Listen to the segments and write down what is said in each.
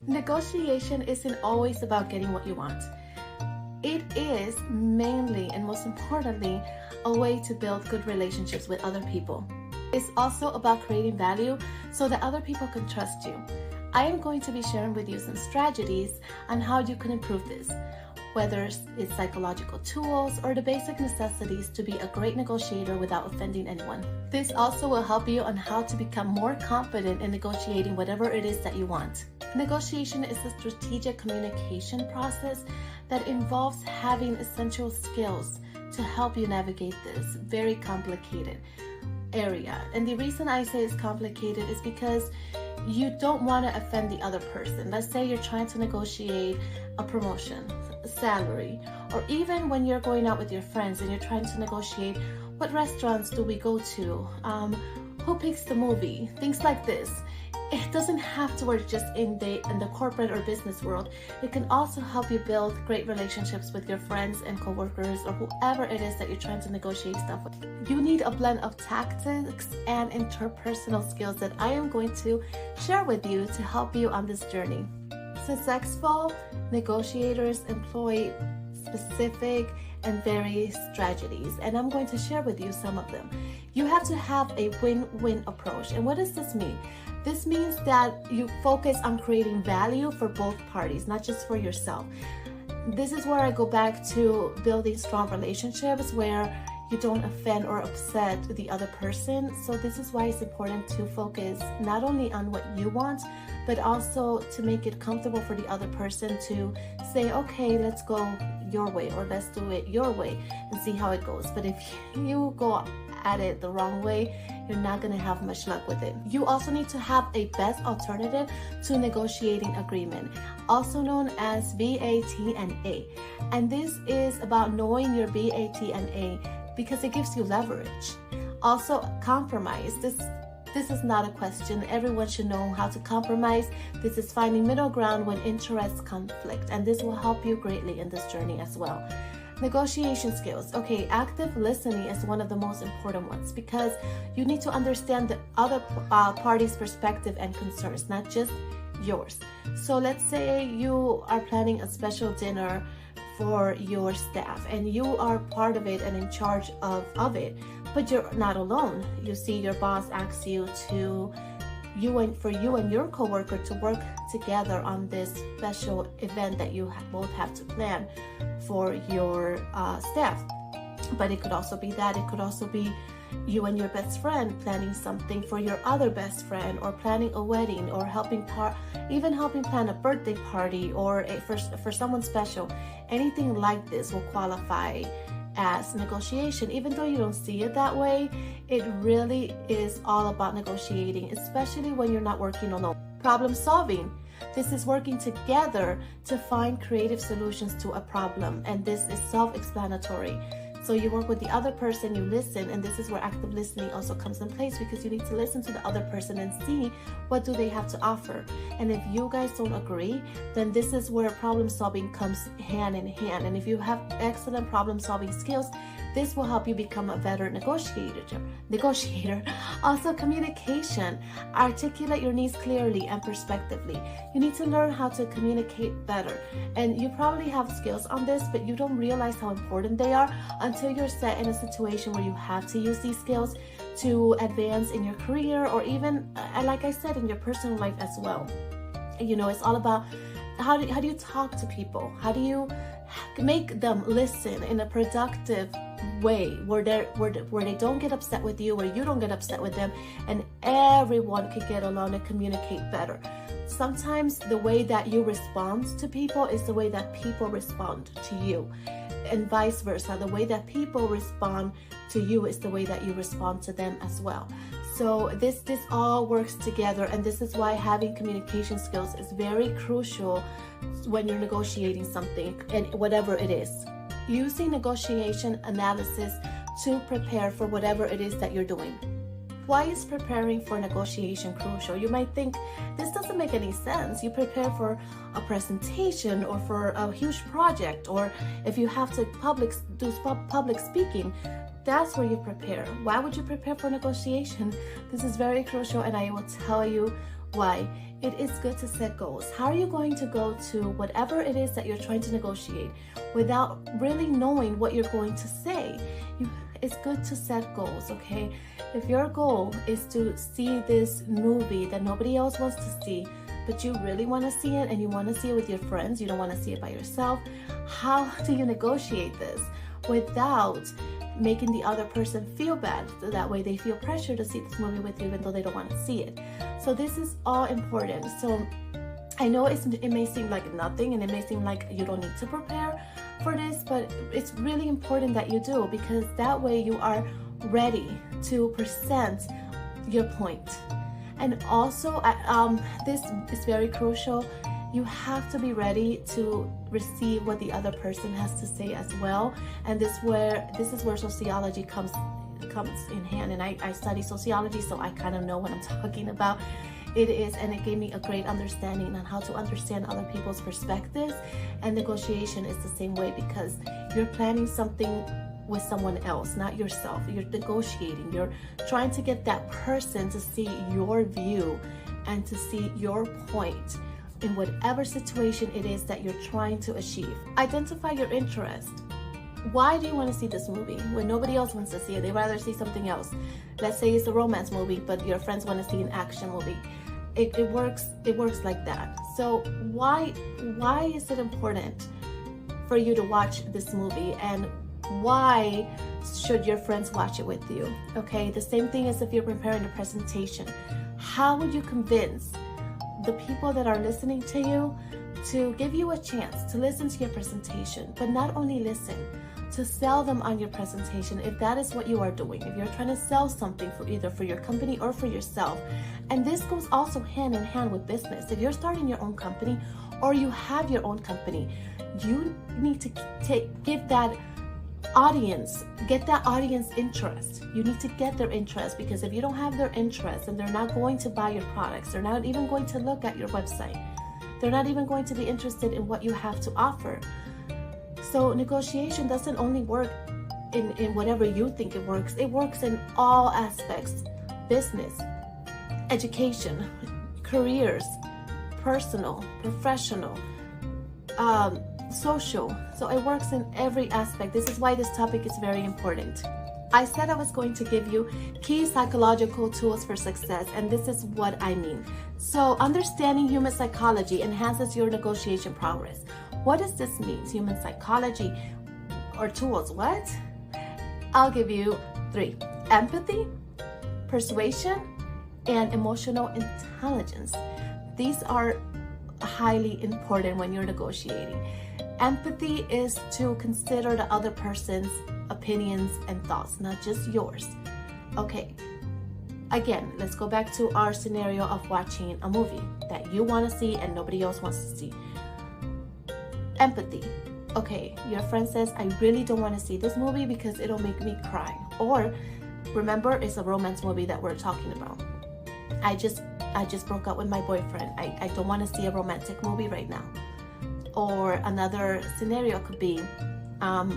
Negotiation isn't always about getting what you want. It is mainly and most importantly a way to build good relationships with other people. It's also about creating value so that other people can trust you. I am going to be sharing with you some strategies on how you can improve this, whether it's psychological tools or the basic necessities to be a great negotiator without offending anyone. This also will help you on how to become more confident in negotiating whatever it is that you want. Negotiation is a strategic communication process that involves having essential skills to help you navigate this very complicated area. And the reason I say it's complicated is because you don't want to offend the other person. Let's say you're trying to negotiate a promotion, a salary, or even when you're going out with your friends and you're trying to negotiate what restaurants do we go to, who picks the movie, things like this. It doesn't have to work just in the corporate or business world. It can also help you build great relationships with your friends and coworkers or whoever it is that you're trying to negotiate stuff with. You need a blend of tactics and interpersonal skills that I am going to share with you to help you on this journey. Successful negotiators employ specific and various strategies, and I'm going to share with you some of them. You have to have a win-win approach. And what does this mean? This means that you focus on creating value for both parties, not just for yourself. This is where I go back to building strong relationships where you don't offend or upset the other person. So this is why it's important to focus not only on what you want, but also to make it comfortable for the other person to say, okay, let's go your way, or let's do it your way and see how it goes. But if you go at it the wrong way, you're not going to have much luck with it. You also need to have a best alternative to negotiating agreement, also known as BATNA. And this is about knowing your BATNA because it gives you leverage. Also, compromise. This is not a question. Everyone should know how to compromise. This is finding middle ground when interests conflict, and this will help you greatly in this journey as well. Negotiation skills. Okay, active listening is one of the most important ones because you need to understand the other party's perspective and concerns, not just yours. So let's say you are planning a special dinner for your staff and you are part of it and in charge of it, but you're not alone. You see your boss asks you to you and your coworker to work together on this special event that you both have to plan for your staff. But it could also be that. It could also be you and your best friend planning something for your other best friend, or planning a wedding, or even helping plan a birthday party, or for someone special. Anything like this will qualify as negotiation. Even though you don't see it that way, it really is all about negotiating, especially when you're not working alone. Problem solving. This is working together to find creative solutions to a problem, and this is self-explanatory. So you work with the other person, you listen, and this is where active listening also comes in place, because you need to listen to the other person and see what do they have to offer. And if you guys don't agree, then this is where problem solving comes hand in hand. And if you have excellent problem solving skills, this will help you become a better negotiator. Also, communication. Articulate your needs clearly and perspectively. You need to learn how to communicate better. And you probably have skills on this, but you don't realize how important they are until you're set in a situation where you have to use these skills to advance in your career, or even, like I said, in your personal life as well. You know, it's all about how do you talk to people? How do you make them listen in a productive way where they don't get upset with you, where you don't get upset with them, and everyone could get along and communicate better. Sometimes the way that you respond to people is the way that people respond to you, and vice versa. The way that people respond to you is the way that you respond to them as well. So this all works together, and this is why having communication skills is very crucial when you're negotiating something, and whatever it is. Using negotiation analysis to prepare for whatever it is that you're doing. Why is preparing for negotiation crucial? You might think, this doesn't make any sense. You prepare for a presentation or for a huge project, or if you have to do public speaking, that's where you prepare. Why would you prepare for negotiation? This is very crucial, and I will tell you why it is good to set goals. How are you going to go to whatever it is that you're trying to negotiate without really knowing what you're going to say? It's good to set goals, okay? If your goal is to see this movie that nobody else wants to see, but you really want to see it and you want to see it with your friends, you don't want to see it by yourself, how do you negotiate this without making the other person feel bad? So that way they feel pressure to see this movie with you even though they don't want to see it. So this is all important. So I know it may seem like nothing and it may seem like you don't need to prepare for this, but it's really important that you do, because that way you are ready to present your point. And also, this is very crucial. You have to be ready to receive what the other person has to say as well. And this is where sociology comes in hand. And I study sociology, so I kind of know what I'm talking about. It is, and it gave me a great understanding on how to understand other people's perspectives. And negotiation is the same way, because you're planning something with someone else, not yourself. You're negotiating. You're trying to get that person to see your view and to see your point in whatever situation it is that you're trying to achieve. Identify your interest. Why do you want to see this movie when nobody else wants to see it? They'd rather see something else. Let's say it's a romance movie, but your friends want to see an action movie. It works like that. So why is it important for you to watch this movie, and why should your friends watch it with you? Okay, the same thing as if you're preparing a presentation. How would you convince the people that are listening to you to give you a chance to listen to your presentation, but not only listen, to sell them on your presentation, if that is what you are doing, if you're trying to sell something for either for your company or for yourself. And this goes also hand in hand with business. If you're starting your own company or you have your own company, you need to get that audience interest. You need to get their interest, because if you don't have their interest, and they're not going to buy your products, they're not even going to look at your website, they're not even going to be interested in what you have to offer. So negotiation doesn't only work in whatever you think it works in all aspects: business, education, careers, personal, professional, social. So it works in every aspect. This is why this topic is very important. I said I was going to give you key psychological tools for success, and this is what I mean. So understanding human psychology enhances your negotiation progress. What does this mean? Human psychology or tools? What? I'll give you 3: empathy, persuasion, and emotional intelligence. These are highly important when you're negotiating. Empathy is to consider the other person's opinions and thoughts, not just yours. Okay, again, let's go back to our scenario of watching a movie that you want to see and nobody else wants to see. Empathy. Okay, your friend says, I really don't want to see this movie because it'll make me cry. Or, remember, it's a romance movie that we're talking about. I just broke up with my boyfriend. I don't want to see a romantic movie right now. Or another scenario could be, I'm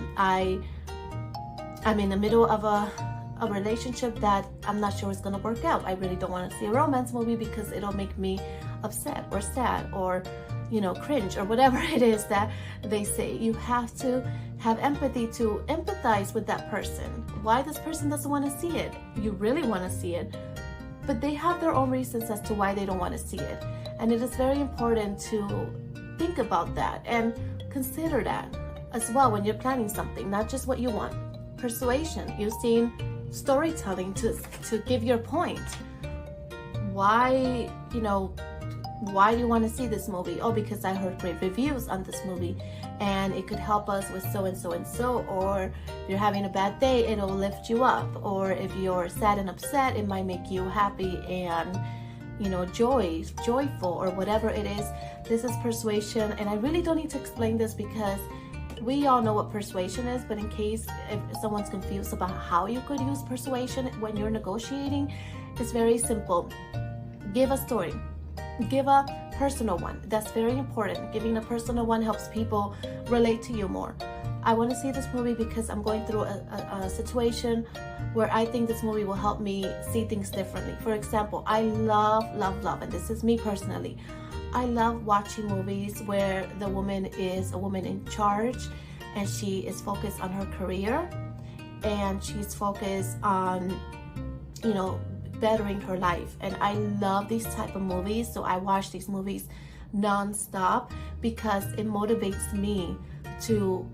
in the middle of a relationship that I'm not sure is going to work out. I really don't want to see a romance movie because it'll make me upset or sad or, cringe or whatever it is that they say. You have to have empathy to empathize with that person. Why this person doesn't want to see it? You really want to see it, but they have their own reasons as to why they don't want to see it. And it is very important to think about that and consider that as well when you're planning something, not just what you want. Persuasion, using storytelling to give your point. Why do you want to see this movie? Oh, because I heard great reviews on this movie and it could help us with so and so and so. Or if you're having a bad day, it'll lift you up. Or if you're sad and upset, it might make you happy and joyful, or whatever it is. This is persuasion, and I really don't need to explain this because we all know what persuasion is, but in case if someone's confused about how you could use persuasion when you're negotiating, it's very simple. Give a story. Give a personal one. That's very important. Giving a personal one helps people relate to you more. I want to see this movie because I'm going through a situation where I think this movie will help me see things differently. For example, I love, and this is me personally, I love watching movies where the woman is a woman in charge and she is focused on her career and she's focused on, you know, bettering her life. And I love these type of movies, so I watch these movies non-stop because it motivates me to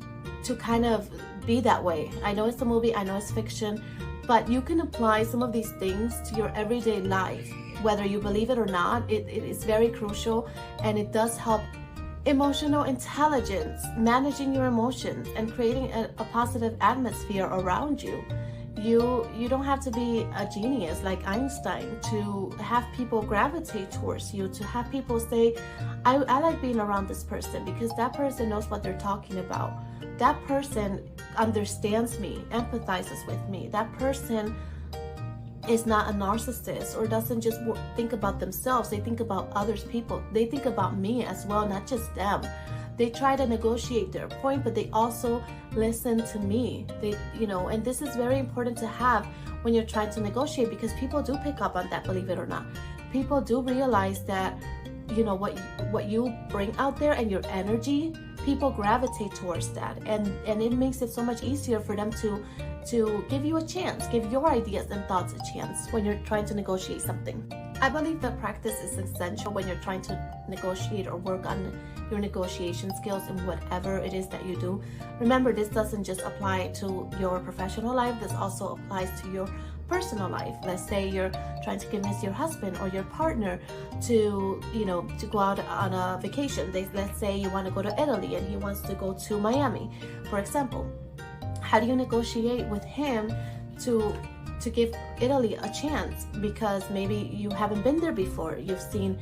kind of be that way. I know it's a movie, I know it's fiction, but you can apply some of these things to your everyday life. Whether you believe it or not, it is very crucial, and it does help emotional intelligence, managing your emotions, and creating a positive atmosphere around you. You don't have to be a genius like Einstein to have people gravitate towards you, to have people say, I like being around this person because that person knows what they're talking about. That person understands me, empathizes with me. That person is not a narcissist or doesn't just think about themselves. They think about others people. They think about me as well, not just them. They try to negotiate their point, but they also listen to me. And this is very important to have when you're trying to negotiate, because people do pick up on that, believe it or not. People do realize that, what you bring out there and your energy, people gravitate towards that, and it makes it so much easier for them to give you a chance, give your ideas and thoughts a chance when you're trying to negotiate something. I believe that practice is essential when you're trying to negotiate or work on your negotiation skills in whatever it is that you do. Remember, this doesn't just apply to your professional life, this also applies to your personal life. Let's say you're trying to convince your husband or your partner to go out on a vacation. Let's say you want to go to Italy and he wants to go to Miami, for example. How do you negotiate with him to give Italy a chance? Because maybe you haven't been there before. You've seen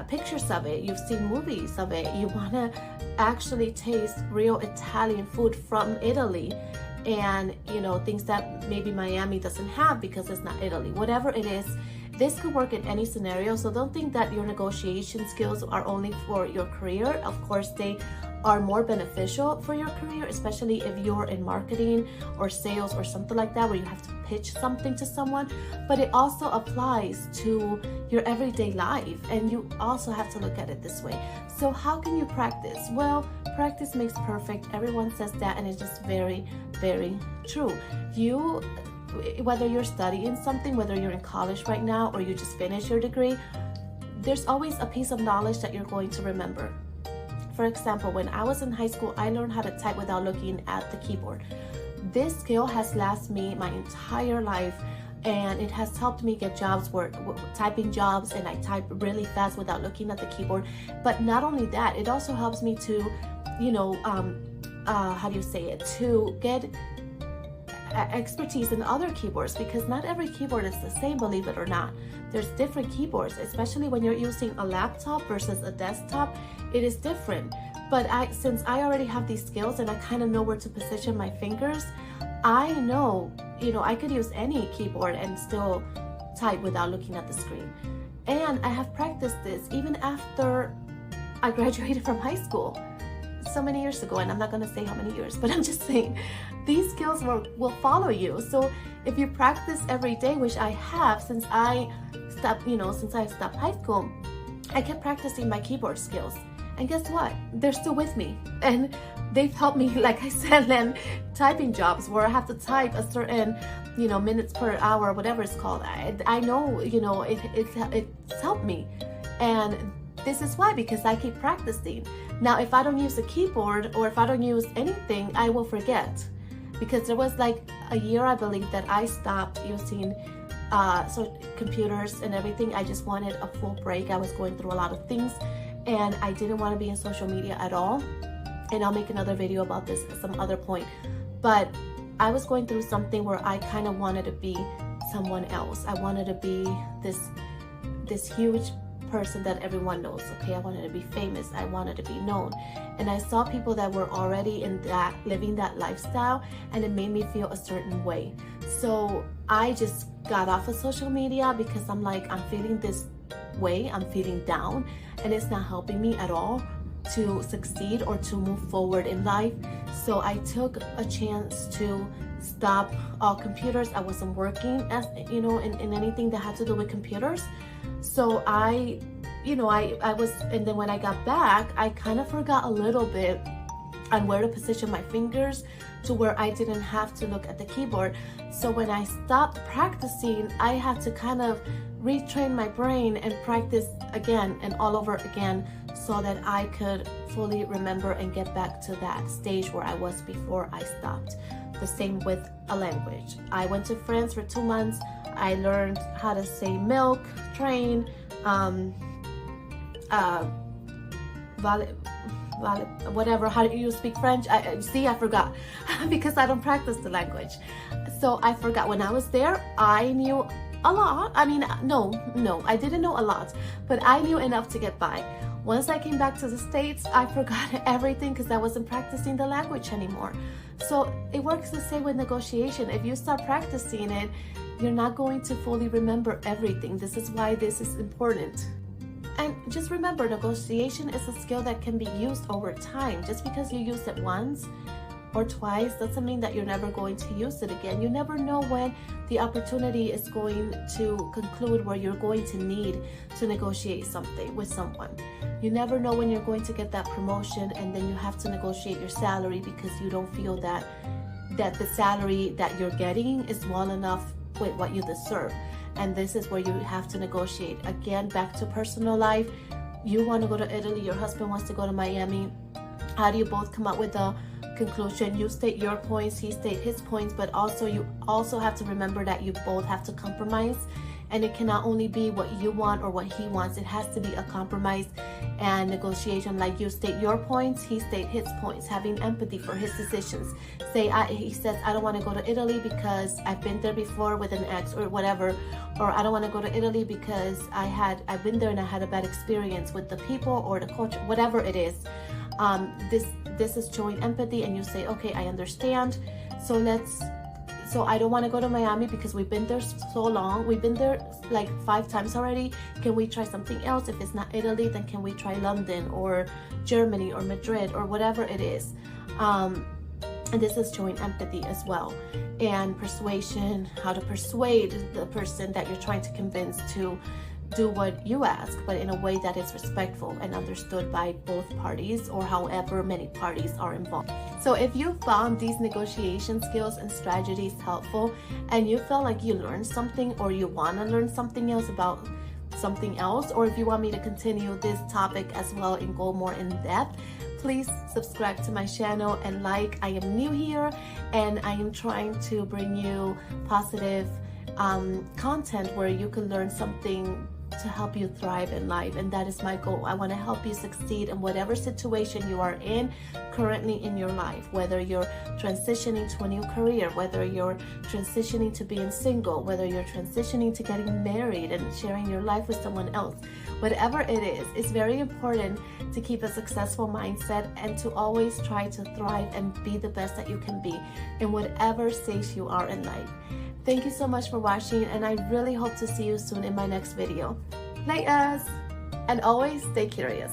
pictures of it, you've seen movies of it. You want to actually taste real Italian food from Italy, and things that maybe Miami doesn't have because it's not Italy. Whatever it is, this could work in any scenario. So don't think that your negotiation skills are only for your career. Of course, they are more beneficial for your career, especially if you're in marketing or sales or something like that, where you have to pitch something to someone. But it also applies to your everyday life, and you also have to look at it this way. So how can you practice? Well, practice makes perfect. Everyone says that, and it's just very, very true. Whether you're studying something, whether you're in college right now or you just finished your degree, there's always a piece of knowledge that you're going to remember. For example, when I was in high school, I learned how to type without looking at the keyboard. This skill has lasted me my entire life, and it has helped me get jobs, typing jobs, and I type really fast without looking at the keyboard. But not only that, it also helps me to, to get expertise in other keyboards, because not every keyboard is the same, believe it or not. There's different keyboards, especially when you're using a laptop versus a desktop. It is different. But since I already have these skills and I kind of know where to position my fingers, I know, I could use any keyboard and still type without looking at the screen. And I have practiced this even after I graduated from high school so many years ago, and I'm not going to say how many years, but I'm just saying these skills will follow you. So if you practice every day, which I have since I stopped high school, I kept practicing my keyboard skills. And guess what? They're still with me, and they've helped me, like I said, land typing jobs where I have to type a certain, minutes per hour, whatever it's called. I know, it's helped me, and this is why, because I keep practicing. Now, if I don't use a keyboard or if I don't use anything, I will forget, because there was like a year, I believe, that I stopped using computers and everything. I just wanted a full break. I was going through a lot of things, and I didn't want to be in social media at all. And I'll make another video about this at some other point. But I was going through something where I kind of wanted to be someone else. I wanted to be this huge person that everyone knows. Okay, I wanted to be famous. I wanted to be known. And I saw people that were already living that lifestyle, and it made me feel a certain way. So I just got off of social media because I'm like, I'm feeling this way, I'm feeling down, and it's not helping me at all to succeed or to move forward in life. So I took a chance to stop all computers. I wasn't working as in anything that had to do with computers. So I was, and then when I got back, I kind of forgot a little bit on where to position my fingers to where I didn't have to look at the keyboard. So when I stopped practicing, I had to kind of retrain my brain and practice again and all over again so that I could fully remember and get back to that stage where I was before I stopped. The same with a language. I went to France for 2 months. I learned how to say milk, train, whatever, how do you speak French? I forgot because I don't practice the language. So I forgot. When I was there, I knew a lot. I mean, no, I didn't know a lot, but I knew enough to get by. Once I came back to the States, I forgot everything because I wasn't practicing the language anymore. So it works the same with negotiation. If you start practicing it, you're not going to fully remember everything. This is why this is important. And just remember, negotiation is a skill that can be used over time. Just because you use it once or twice doesn't mean that you're never going to use it again. You never know when the opportunity is going to conclude where you're going to need to negotiate something with someone. You never know when you're going to get that promotion and then you have to negotiate your salary because you don't feel that the salary that you're getting is well enough with what you deserve. And this is where you have to negotiate. Again, back to personal life. You want to go to Italy, your husband wants to go to Miami. How do you both come up with a conclusion? You state your points, he state his points, but also you also have to remember that you both have to compromise. And it cannot only be what you want or what he wants. It has to be a compromise and negotiation. Like you state your points, he state his points, having empathy for his decisions. He says, I don't want to go to Italy because I've been there before with an ex or whatever. Or I don't want to go to Italy because I've been there and I had a bad experience with the people or the culture, whatever it is. This is showing empathy, and you say, okay, I understand. So I don't want to go to Miami because we've been there so long. We've been there like 5 times already. Can we try something else? If it's not Italy, then can we try London or Germany or Madrid or whatever it is? And this is showing empathy as well. And persuasion, how to persuade the person that you're trying to convince to do what you ask, but in a way that is respectful and understood by both parties, or however many parties are involved. So if you found these negotiation skills and strategies helpful, and you feel like you learned something, or you want to learn something else about something else, or if you want me to continue this topic as well and go more in depth, please subscribe to my channel and like. I am new here and I am trying to bring you positive content where you can learn something to help you thrive in life, and that is my goal. I want to help you succeed in whatever situation you are in currently in your life, whether you're transitioning to a new career, whether you're transitioning to being single, whether you're transitioning to getting married and sharing your life with someone else. Whatever it is, it's very important to keep a successful mindset and to always try to thrive and be the best that you can be in whatever stage you are in life. Thank you so much for watching, and I really hope to see you soon in my next video. Laters! And always stay curious.